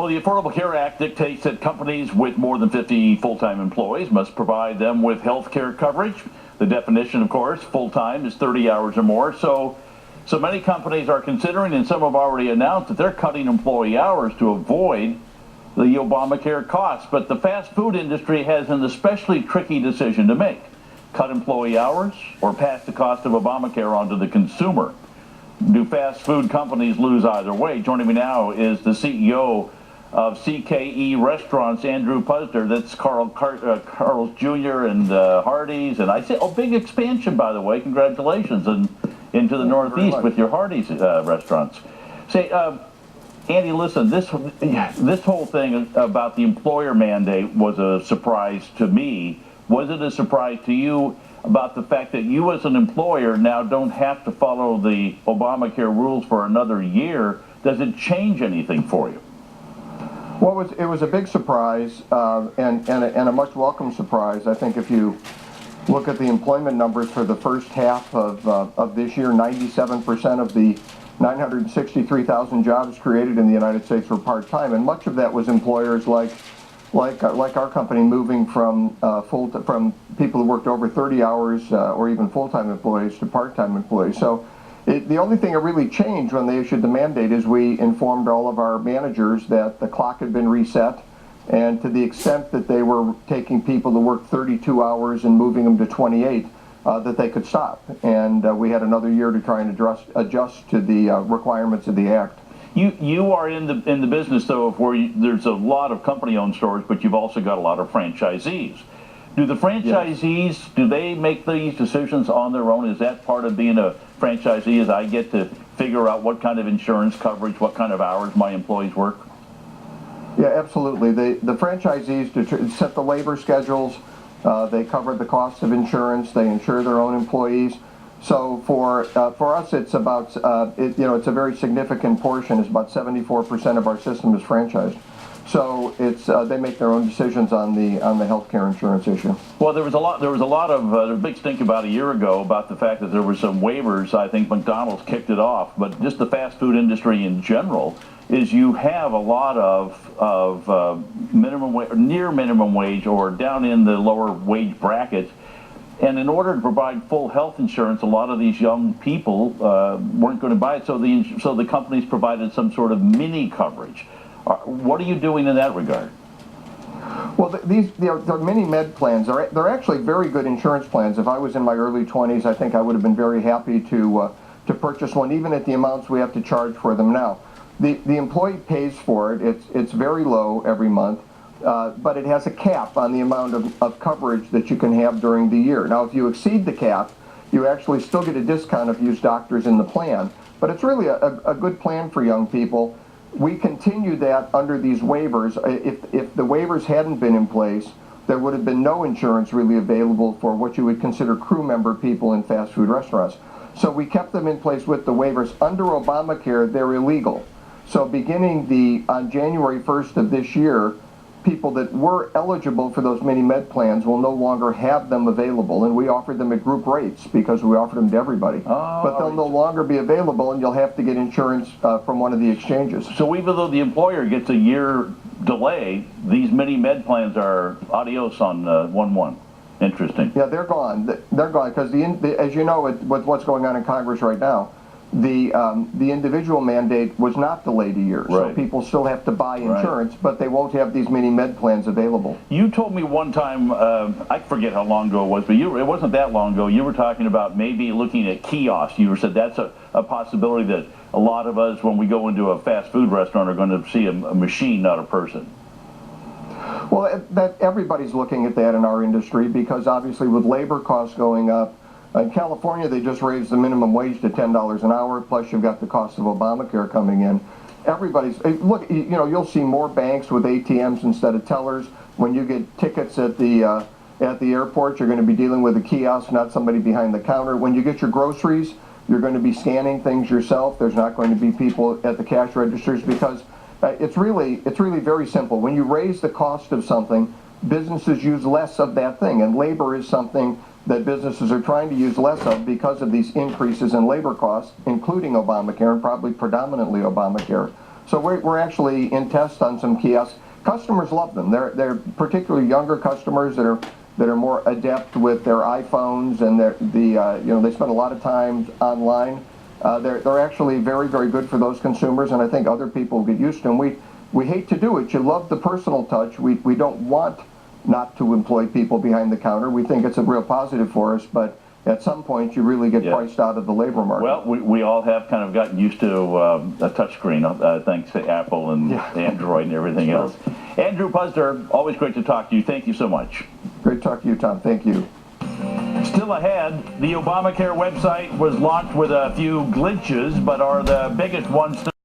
Well, the Affordable Care Act dictates that companies with more than 50 full-time employees must provide them with health care coverage. The definition, of course, full-time is 30 hours or more. So many companies are considering, and some have already announced, that they're cutting employee hours to avoid the Obamacare costs. But the fast food industry has an especially tricky decision to make: cut employee hours or pass the cost of Obamacare onto the consumer. Do fast food companies lose either way? Joining me now is the CEO of CEK Restaurants, Andrew Pusner. That's Carl's Jr. and Hardee's, and I say, big expansion, by the way. Congratulations, and into the Northeast with your Hardee's restaurants. Say, Andy, listen, this whole thing about the employer mandate was a surprise to me. Was it a surprise to you about the fact that you as an employer now don't have to follow the Obamacare rules for another year? Does it change anything for you? Well, it was a big surprise and a much welcome surprise. I think if you look at the employment numbers for the first half of this year, 97% of the 963,000 jobs created in the United States were part-time, and much of that was employers like our company moving from people who worked over 30 hours or even full-time employees to part-time employees. So the only thing that really changed when they issued the mandate is we informed all of our managers that the clock had been reset, and to the extent that they were taking people to work 32 hours and moving them to 28, that they could stop. And we had another year to try and adjust to the requirements of the Act. You are in the business, though, of where there's a lot of company-owned stores, but you've also got a lot of franchisees. Do the franchisees, yes, do they make these decisions on their own? Is that part of being a franchisee, is I get to figure out what kind of insurance coverage, what kind of hours my employees work? Yeah, absolutely. The franchisees set the labor schedules. They cover the cost of insurance. They insure their own employees. So for us, it's about it's a very significant portion. It's about 74% of our system is franchised. So it's they make their own decisions on the healthcare insurance issue. Well, there was a lot of big stink about a year ago about the fact that there were some waivers. I think McDonald's kicked it off, but just the fast food industry in general is you have a lot of near minimum wage or down in the lower wage brackets. And in order to provide full health insurance, a lot of these young people weren't going to buy it, so the companies provided some sort of mini coverage. What are you doing in that regard? Well, the mini med plans they're actually very good insurance plans. If I was in my early 20s, I think I would have been very happy to purchase one, even at the amounts we have to charge for them now. The employee pays for it. It's very low every month. But it has a cap on the amount of coverage that you can have during the year. Now, if you exceed the cap, you actually still get a discount if you use doctors in the plan. But it's really a good plan for young people. We continue that under these waivers. If the waivers hadn't been in place, there would have been no insurance really available for what you would consider crew member people in fast food restaurants. So we kept them in place with the waivers. Under Obamacare, they're illegal. So beginning on January 1st of this year, people that were eligible for those mini med plans will no longer have them available, and we offered them at group rates because we offered them to everybody. But they'll no longer be available, and you'll have to get insurance from one of the exchanges. So even though the employer gets a year delay, these mini med plans are adios on 1/1. Interesting. Yeah, they're gone. They're gone because as you know, with what's going on in Congress right now, the individual mandate was not delayed a year, right. So people still have to buy insurance, right, but they won't have these mini med plans available. You told me one time, I forget how long ago it was, but it wasn't that long ago, you were talking about maybe looking at kiosks. You said that's a possibility that a lot of us, when we go into a fast food restaurant, are going to see a machine, not a person. Well, everybody's looking at that in our industry because obviously with labor costs going up, in California, they just raised the minimum wage to $10 an hour, plus you've got the cost of Obamacare coming in. Look, you'll see more banks with ATMs instead of tellers. When you get tickets at the airport, you're going to be dealing with a kiosk, not somebody behind the counter. When you get your groceries, you're going to be scanning things yourself. There's not going to be people at the cash registers because it's really very simple. When you raise the cost of something, businesses use less of that thing, and labor is something that businesses are trying to use less of because of these increases in labor costs, including Obamacare and probably predominantly Obamacare. So we're actually in test on some kiosks. Customers love them. They're particularly younger customers that are more adept with their iPhones, and they spend a lot of time online. They're actually very, very good for those consumers, and I think other people get used to them. We hate to do it. You love the personal touch. We don't want not to employ people behind the counter. We think it's a real positive for us, but at some point you really get priced out of the labor market. Well, we all have kind of gotten used to a touchscreen, thanks to Apple and Android and everything else. Andrew Puzder, always great to talk to you. Thank you so much. Great to talk to you, Tom. Thank you. Still ahead, the Obamacare website was launched with a few glitches, but are the biggest ones